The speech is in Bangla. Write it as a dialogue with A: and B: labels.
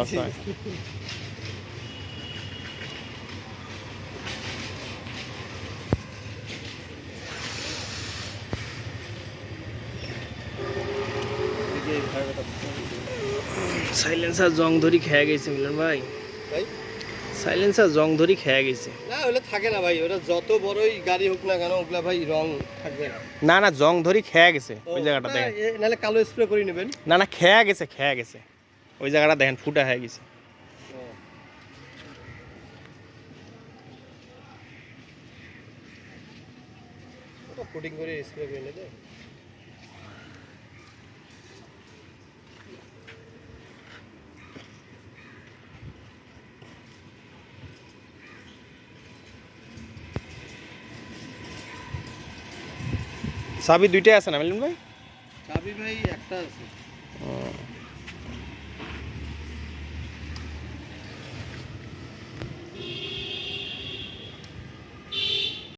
A: আচ্ছা সাইলেন্সার জং ধরি খেয়ে গেছে মিলন ভাই।
B: ভাই
A: সাইলেন্সার জং ধরি খেয়ে গেছে।
B: না ওটা থাকে না ভাই, ওটা যত বড়ই গাড়ি হোক না কেন ওগুলা ভাই রং থাকবে না।
A: না না জং ধরি খেয়ে গেছে ওই জায়গাটা দেখেন।
B: নাহলে কালো স্প্রে করে নেবেন।
A: না না খেয়ে গেছে ওই জায়গাটা দেখেন ফুটা হয়ে গেছে।
B: ওটা কোটিং করে স্প্রে করে নেবে।
A: চাবি দুইটাই আছে না মিলন ভাই?
B: চাবি ভাই একটা আছে।